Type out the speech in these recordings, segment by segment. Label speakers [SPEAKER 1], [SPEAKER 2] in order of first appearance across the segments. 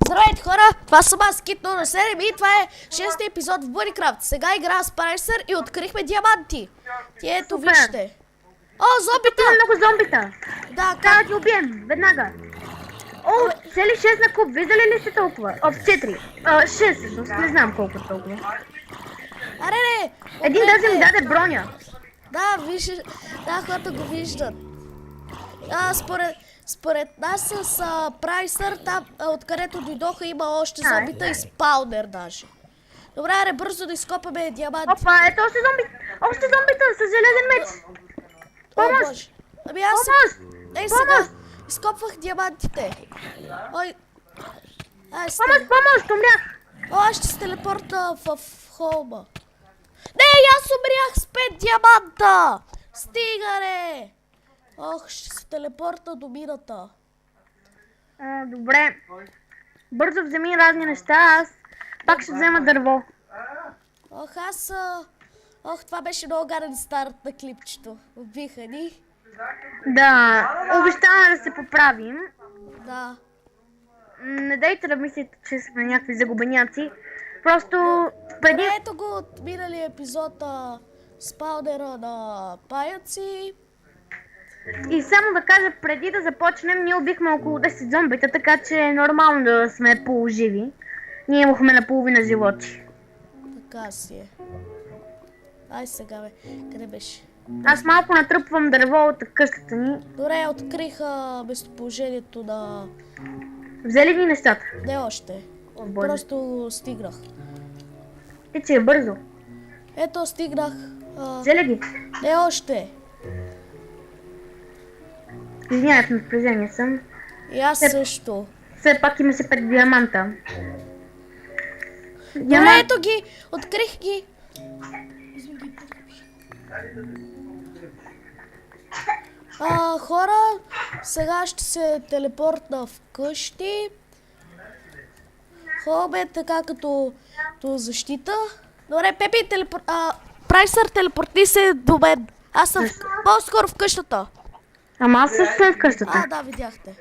[SPEAKER 1] Здравейте хора, това съм аз, Кит 07 и това е 6-ти епизод в Бъникрафт. Сега игра с Прайсър и открихме диаманти. И ето вижте. О, зомбита!
[SPEAKER 2] Много зомбита.
[SPEAKER 1] Да,
[SPEAKER 2] Трябва да ги убием, веднага. О, цели 6 на куп, виждали ли сте толкова? О, 4. 6 всъщност, не знам колко е толкова.
[SPEAKER 1] Аре, не!
[SPEAKER 2] Един даже ми даде броня.
[SPEAKER 1] Да, виж, да, хората го виждат. Според нас с Прайсър, там откъдето дойдоха има още зомбита и спаунер даже. Добре, аре, бързо да изкопаме диаманти.
[SPEAKER 2] Опа, ето още зомбита с железен меч.
[SPEAKER 1] О, Боже. Ами аз Ей сега, изкопвах диамантите. Ой.
[SPEAKER 2] Помощ, умрях.
[SPEAKER 1] О, аз ще се телепорта в холма. Не, аз умрях с 5 диаманта. Стига, не. Ох, ще се телепорта до мината.
[SPEAKER 2] Добре. Бързо вземи разни неща, аз пак ще взема дърво.
[SPEAKER 1] Ох, това беше много гаден старт на клипчето. Убиха ни.
[SPEAKER 2] Да, обещаваме да се поправим.
[SPEAKER 1] Да.
[SPEAKER 2] Не дайте да мислите, че сме някакви загубеняци. Просто преди...
[SPEAKER 1] Ето го от миналия епизод спаунера на паяци.
[SPEAKER 2] И само да кажа, преди да започнем, ние убихме около 10 зомбита, така че е нормално да сме полуживи. Ние имахме наполовина животи.
[SPEAKER 1] Така си е. Ай сега бе, къде беше?
[SPEAKER 2] Аз малко натръпвам дърво от къщата ни.
[SPEAKER 1] Добре, открих местоположението на...
[SPEAKER 2] Взели ли нещата?
[SPEAKER 1] Не още.
[SPEAKER 2] О, Боже.
[SPEAKER 1] Просто стигнах.
[SPEAKER 2] Ти че е бързо.
[SPEAKER 1] Ето стигнах.
[SPEAKER 2] Взели ги?
[SPEAKER 1] Не още.
[SPEAKER 2] Извинявай, в напрежение съм.
[SPEAKER 1] И аз също.
[SPEAKER 2] Все пак има се 5 диаманта.
[SPEAKER 1] Добре, ето ги! Открих ги! Хора, сега ще се телепортна вкъщи. Хубаво, така като защита. Добре, Пепи, Прайсър, телепортни се до мен. Аз съм по-скоро в къщата.
[SPEAKER 2] Ама аз също съм в къщата.
[SPEAKER 1] Да, видяхте.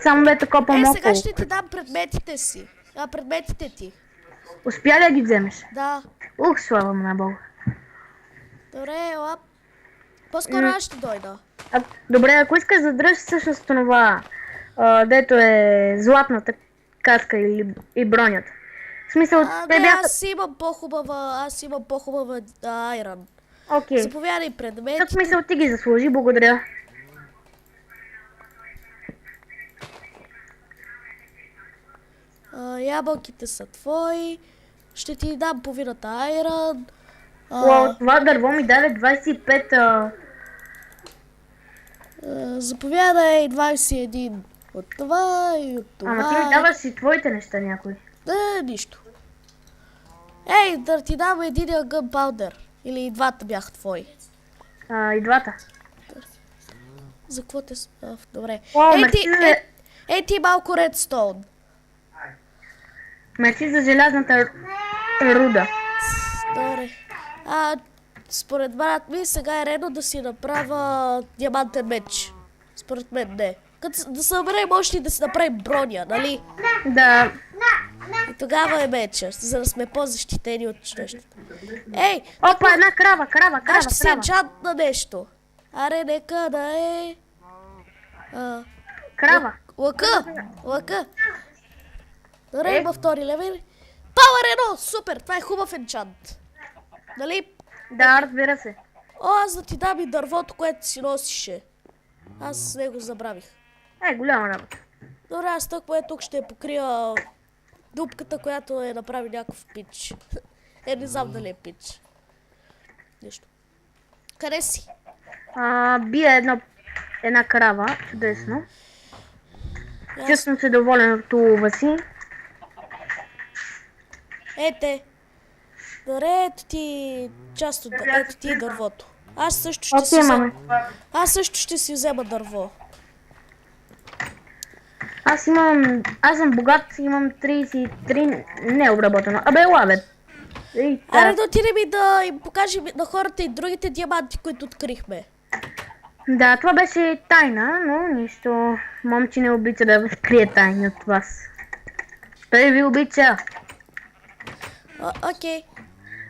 [SPEAKER 2] Само да те копам около.
[SPEAKER 1] Сега ще ти дам предметите си. Предметите ти.
[SPEAKER 2] Успя ли да ги вземеш?
[SPEAKER 1] Да.
[SPEAKER 2] Слава му на Бога.
[SPEAKER 1] Добре, ела. По-скоро аз ще дойда.
[SPEAKER 2] Добре, ако искаш да дръж всъщност това, дето е златната каска и бронята. В смисъл, те бяха...
[SPEAKER 1] Аз имам по-хубава айрон.
[SPEAKER 2] Окей.
[SPEAKER 1] Заповядай предметите.
[SPEAKER 2] В смисъл, ти ги заслужи, благодаря.
[SPEAKER 1] Ябълките са твои. Ще ти дам половината айрон.
[SPEAKER 2] Това дърво ми даде 25...
[SPEAKER 1] Заповядай 21 от това и от това.
[SPEAKER 2] Ама ти ми даваш и твоите неща някой.
[SPEAKER 1] Нищо. Ей, да ти дам един гънпаудър. Или и двата бяха твои.
[SPEAKER 2] И двата.
[SPEAKER 1] За какво те... Добре. Ей ти малко редстоун.
[SPEAKER 2] Мерси за желязната руда.
[SPEAKER 1] Добре. Според брат ми сега е редно да си направя диамантен меч. Според мен не. Като да съберем още и да си направим броня, нали?
[SPEAKER 2] Да.
[SPEAKER 1] И тогава е меча, за да сме по-защитени от нещата. Ей!
[SPEAKER 2] Опа, една крава.
[SPEAKER 1] Аз ще си енчантна нещо. Аре, нека да е...
[SPEAKER 2] Крава.
[SPEAKER 1] Лъка. Добре, има втори левел. Power 1! Супер! Това е хубав енчант. Нали?
[SPEAKER 2] Да, разбира се.
[SPEAKER 1] Аз да ти дам и дървото, което си носише. Аз с него забравих.
[SPEAKER 2] Голяма работа.
[SPEAKER 1] Добре, аз тук ще покрия дупката, която е направи някакъв пич. Не знам дали е пич. Нищо. Къде си?
[SPEAKER 2] Бия една крава, чудесно. Чувствам се доволен от улова си.
[SPEAKER 1] Ете. Добре, ето ти част от... Ето ти дървото. Аз също ще си взема дърво.
[SPEAKER 2] Аз съм богат, имам 33 необработено. Лаве.
[SPEAKER 1] Аре да отидем и да им покажем на хората и другите диаманти, които открихме.
[SPEAKER 2] Да, това беше тайна, но нищо. Момче не обича да крие тайни от вас. Той ви обича.
[SPEAKER 1] Окей.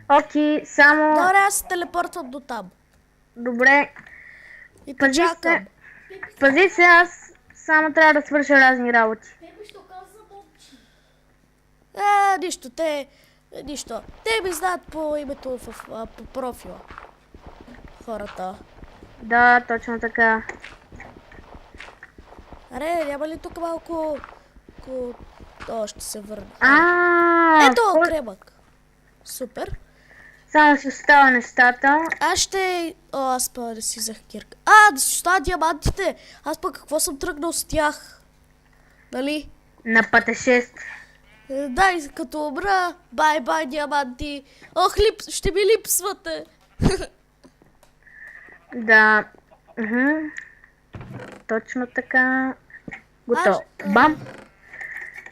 [SPEAKER 2] Окей, само...
[SPEAKER 1] Добре, аз се телепортвам до там.
[SPEAKER 2] Добре.
[SPEAKER 1] И те
[SPEAKER 2] Пази се.
[SPEAKER 1] чакам.
[SPEAKER 2] Пази се, аз само трябва да свърша разни работи.
[SPEAKER 1] Нищо, нищо. Те ми знаят по името по профила. Хората.
[SPEAKER 2] Да, точно така.
[SPEAKER 1] Аре, няма ли тук малко... ще се върна. Ето, кребък. Супер.
[SPEAKER 2] Само си остава нещата.
[SPEAKER 1] Аз па да си взех кирка. Да си остава диамантите. Аз пък какво съм тръгнал с тях? Нали?
[SPEAKER 2] На пътешествие.
[SPEAKER 1] Да, и като умра, бай диаманти. Ох, ще ми липсвате.
[SPEAKER 2] Да. Точно така. Готово. Бам.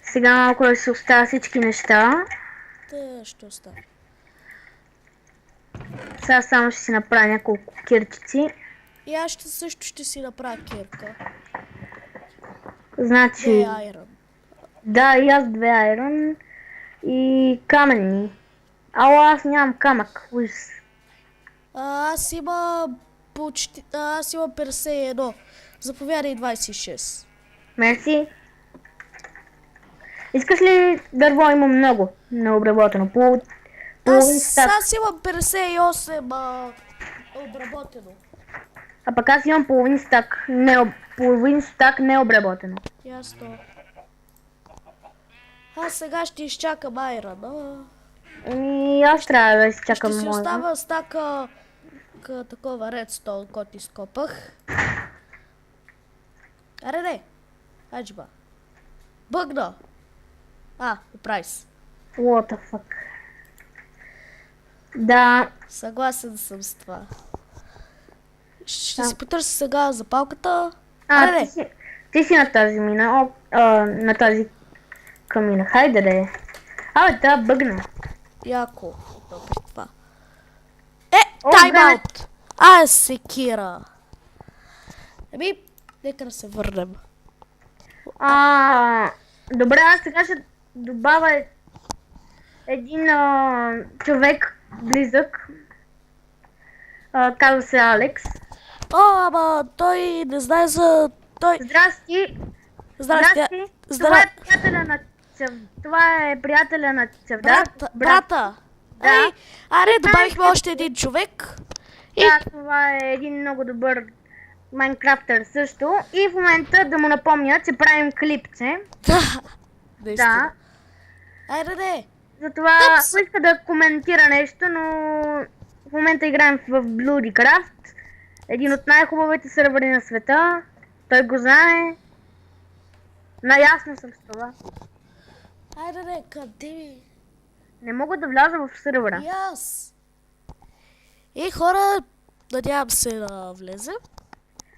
[SPEAKER 2] Сега малко да се оставя всички неща.
[SPEAKER 1] Те ще остава.
[SPEAKER 2] Сега само ще си направя няколко кирчици.
[SPEAKER 1] И аз също ще си направя кирка.
[SPEAKER 2] Значи...
[SPEAKER 1] айрон.
[SPEAKER 2] Да, и аз 2 айрон. И каменни. Аз нямам камък. Уис.
[SPEAKER 1] Аз имам 51. Заповядай 26.
[SPEAKER 2] Мерси. Искаш ли дърво? Има много необработено. Половин стак.
[SPEAKER 1] Аз имам 58 обработено.
[SPEAKER 2] А пък аз имам половин стак необработено.
[SPEAKER 1] Ясно. Аз сега ще изчакам айрона.
[SPEAKER 2] И аз трябва да изчакам
[SPEAKER 1] Ще си
[SPEAKER 2] моя.
[SPEAKER 1] остава стака такова редстоун, който изкопах. Аре не! Аджба. Бъгна! оправи се.
[SPEAKER 2] What the fuck. Да.
[SPEAKER 1] Съгласен съм с това. Ще си потърся сега запалката.
[SPEAKER 2] Ти си на тази мина. На тази камина. Хайде да е. Да, бъгна.
[SPEAKER 1] Яко. Добре това. Тайм-аут! Секира. Нека да се върнем.
[SPEAKER 2] Добре, аз сега ще добавя един човек близък. Казва се Алекс.
[SPEAKER 1] Ама той не знае за...
[SPEAKER 2] Здрасти.
[SPEAKER 1] Здрасти.
[SPEAKER 2] Това е приятеля на Чавдар.
[SPEAKER 1] Брата.
[SPEAKER 2] Да.
[SPEAKER 1] Аре, добавихме още един човек.
[SPEAKER 2] Да, това е един много добър майнкрафтър също. И в момента да му напомня, че правим клипче.
[SPEAKER 1] Да. Айде не.
[SPEAKER 2] Затова иска да коментира нещо, но в момента играем в Bloodcraft. Един от най-хубавите сървъри на света. Той го знае. Наясно съм с това.
[SPEAKER 1] Айде не, къде ми?
[SPEAKER 2] Не мога да вляза в сървъра.
[SPEAKER 1] И аз. Хора, надявам се да влезем.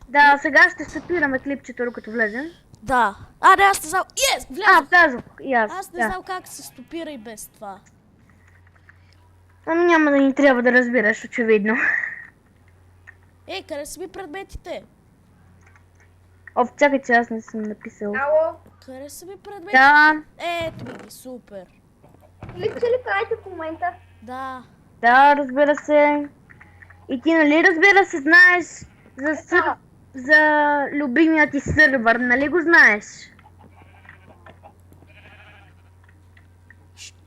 [SPEAKER 2] Да, сега ще стопираме клипчето, докато влезем.
[SPEAKER 1] Да. Не, аз не знам. Влязох.
[SPEAKER 2] Влязох. И аз.
[SPEAKER 1] Аз не знам как се стопира и без това.
[SPEAKER 2] Няма да ни трябва да разбираш, очевидно.
[SPEAKER 1] Къде са ми предметите?
[SPEAKER 2] Чакай, че аз не съм написал.
[SPEAKER 3] Ало?
[SPEAKER 1] Къде са ми предметите?
[SPEAKER 2] Да.
[SPEAKER 1] Ето ми, супер.
[SPEAKER 3] Клипче ли правите в момента?
[SPEAKER 1] Да.
[SPEAKER 2] Да, разбира се. И ти, нали, разбира се, знаеш за любимия ти сървър, нали го знаеш?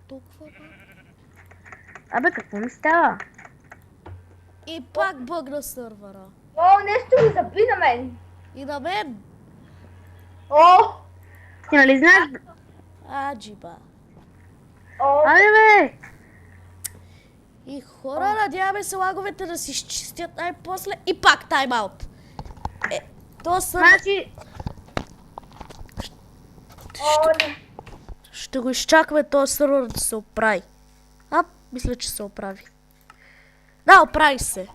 [SPEAKER 1] Толкова.
[SPEAKER 2] Какво ми става?
[SPEAKER 1] И пак бъгна сървъра.
[SPEAKER 3] Нещо ми заби на мен.
[SPEAKER 1] И на мен.
[SPEAKER 2] Ти нали знаеш?
[SPEAKER 1] Аджиба.
[SPEAKER 2] Бе!
[SPEAKER 1] И хора, надяваме се лаговете да си изчистят най-после. И пак тайм-аут. То сървър...
[SPEAKER 2] Значи...
[SPEAKER 1] Ще го изчакаме този сървър да се оправи. Мисля, че се оправи. Да, оправи се.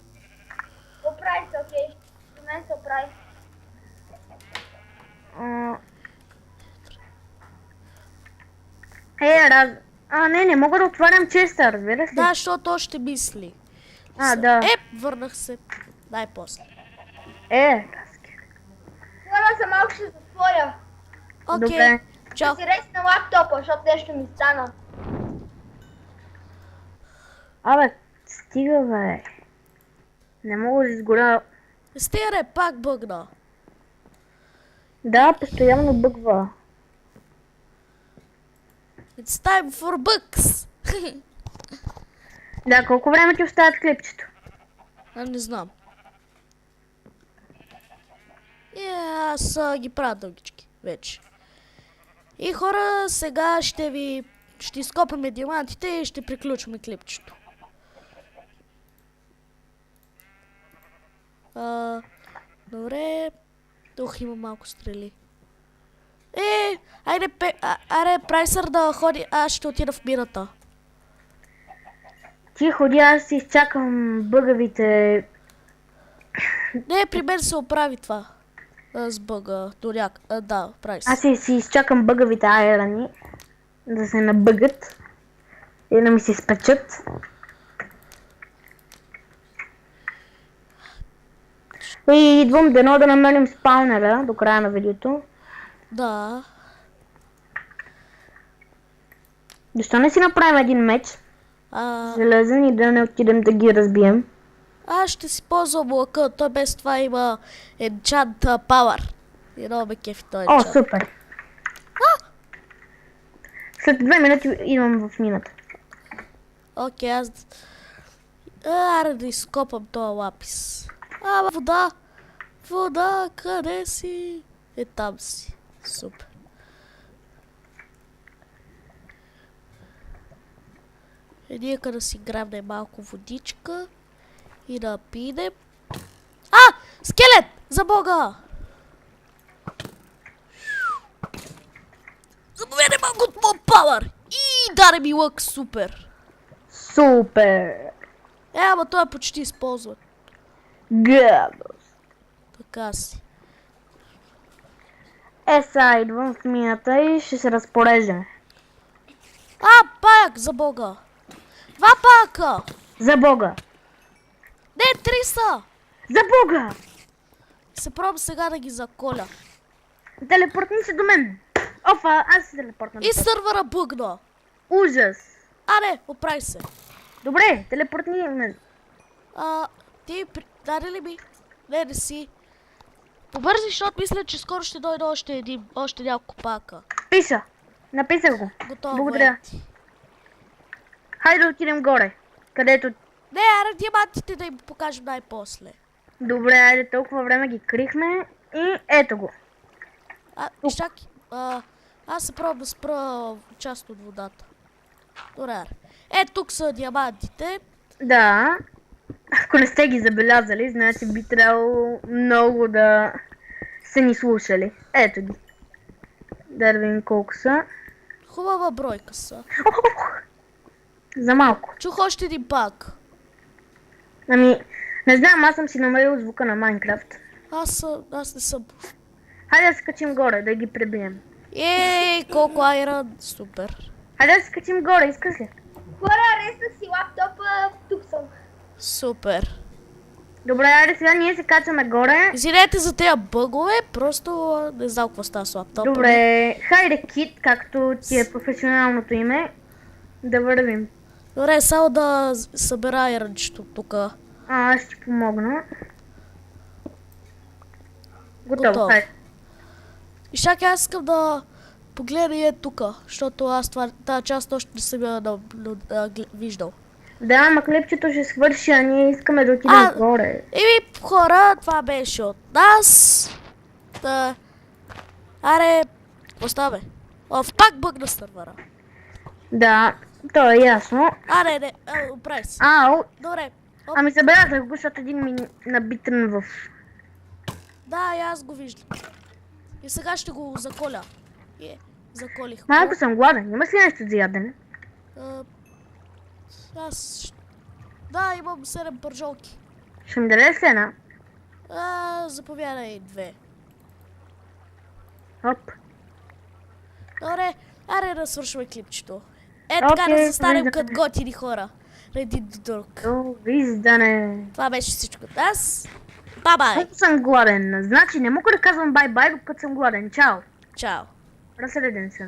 [SPEAKER 3] Оправи се, окей. До мен се оправи.
[SPEAKER 2] Не мога да отварям честа, разбира се.
[SPEAKER 1] Да, защото още мисли.
[SPEAKER 2] Да.
[SPEAKER 1] Върнах се. Най-после.
[SPEAKER 3] Хора, за малко ще затворя.
[SPEAKER 1] Окей.
[SPEAKER 2] Добре.
[SPEAKER 1] Чао.
[SPEAKER 3] Ще си ресна лаптопа, защото нещо ми стана.
[SPEAKER 2] Абе, стига бе. Не мога да изгоря.
[SPEAKER 1] Стига, пак бъгна.
[SPEAKER 2] Да, постоянно бъгва.
[SPEAKER 1] It's time for bugs.
[SPEAKER 2] Да, колко време ти оставят клипчето?
[SPEAKER 1] Не знам. Аз ги правя дългички вече. И хора, сега ще изкопаме диамантите и ще приключваме клипчето. Добре. Тук има малко стрели. Айде, Прайсър да ходи, аз ще отида в мината.
[SPEAKER 2] Ти ходи, аз си изчакам бъгавите.
[SPEAKER 1] Не, при мен се оправи това. С бъга, да, Прайс.
[SPEAKER 2] Аз си изчакам бъгавите айрани. Да се набъгат. И да ми се спечат. И идвам дано да намерим спаунера до края на видеото.
[SPEAKER 1] Да.
[SPEAKER 2] Защо не си направим един меч? Железен и да не отидем да ги разбием.
[SPEAKER 1] Аз ще си ползвам лъка, той без това има enchant power. И много ме кефи той
[SPEAKER 2] О,
[SPEAKER 1] enchant.
[SPEAKER 2] супер! След 2 минути идвам в мината.
[SPEAKER 1] Окей, аз... Аре да изкопам този лапис. Вода! Вода, къде си? Там си. Супер. Нека да си грабнем малко водичка и да пинем. Скелет! За бога! Забавяне малко от моят пауър! И даде ми лък, супер!
[SPEAKER 2] Супер!
[SPEAKER 1] Ама той е почти използван.
[SPEAKER 2] Гадост!
[SPEAKER 1] Така си.
[SPEAKER 2] Сега идвам в мината и ще се разпореждаме.
[SPEAKER 1] Паяк, за бога! 2 паяка!
[SPEAKER 2] За Бога!
[SPEAKER 1] Не, 3 са!
[SPEAKER 2] За Бога!
[SPEAKER 1] Се пробвам сега да ги заколя.
[SPEAKER 2] Телепортни се до мен! Аз се телепортна.
[SPEAKER 1] И сървъра бъгна.
[SPEAKER 2] Ужас!
[SPEAKER 1] Не, оправи се.
[SPEAKER 2] Добре, телепортни мен.
[SPEAKER 1] Ти даде ли ми? Не си. Побързи, защото мисля, че скоро ще дойде още няколко пака.
[SPEAKER 2] Пиша! Написах го.
[SPEAKER 1] Готово.
[SPEAKER 2] Благодаря. Хайде да отидем горе. Където...
[SPEAKER 1] Не, диамантите да им покажем най-после.
[SPEAKER 2] Добре, айде, толкова време ги крихме и ето го.
[SPEAKER 1] Чакай. Аз се пробвам да спра част от водата. Добре. Тук са диамантите.
[SPEAKER 2] Да. Ако не сте ги забелязали, значи би трябвало много да са ни слушали. Ето ги. Да видим колко са.
[SPEAKER 1] Хубава бройка са.
[SPEAKER 2] За малко.
[SPEAKER 1] Чух още един пак.
[SPEAKER 2] Не знам, аз съм си намерил звука на Майнкрафт.
[SPEAKER 1] Аз не съм.
[SPEAKER 2] Хайде да се качим горе, да ги пребием.
[SPEAKER 1] Колко айрон. Супер.
[SPEAKER 2] Хайде да се качим горе, искаш ли?
[SPEAKER 3] Хора, реснах си лаптопа, тук съм.
[SPEAKER 1] Супер.
[SPEAKER 2] Добре, айде сега ние се качваме горе.
[SPEAKER 1] Извинете за тези бъгове, просто не знам какво става с лаптопа.
[SPEAKER 2] Добре, хайде Кит, както ти е професионалното име, да вървим.
[SPEAKER 1] Добре, само да събера айрончето тук.
[SPEAKER 2] Аз ще помогна. Готово, хайде.
[SPEAKER 1] И чакай, аз искам да погледна тук, защото аз тази част още не съм я виждал.
[SPEAKER 2] Да, ама клипчето ще свърши, а ние искаме да отидем горе.
[SPEAKER 1] Хора, това беше от нас. Аре, какво става? Пак бъгна сървъра.
[SPEAKER 2] Да, то е ясно.
[SPEAKER 1] Не, оправи се. Добре.
[SPEAKER 2] Ами забелязах го, защото един ми набитен в...
[SPEAKER 1] Да, и аз го виждам. И сега ще го заколя. Заколих.
[SPEAKER 2] Малко съм гладен, имаш ли нещо за ядене?
[SPEAKER 1] Да, имам 7 пържолки.
[SPEAKER 2] Ще ми дадеш ли една?
[SPEAKER 1] Заповядай 2.
[SPEAKER 2] Оп.
[SPEAKER 1] Добре, аре да свършваме клипчето. Така да застанем като готини хора. Един до друг.
[SPEAKER 2] Довиждане.
[SPEAKER 1] Това беше всичко от нас. Бай-бай.
[SPEAKER 2] Колко съм гладен. Значи не мога да казвам бай-бай, докато съм гладен. Чао.
[SPEAKER 1] Чао.
[SPEAKER 2] Разсреден съм ви.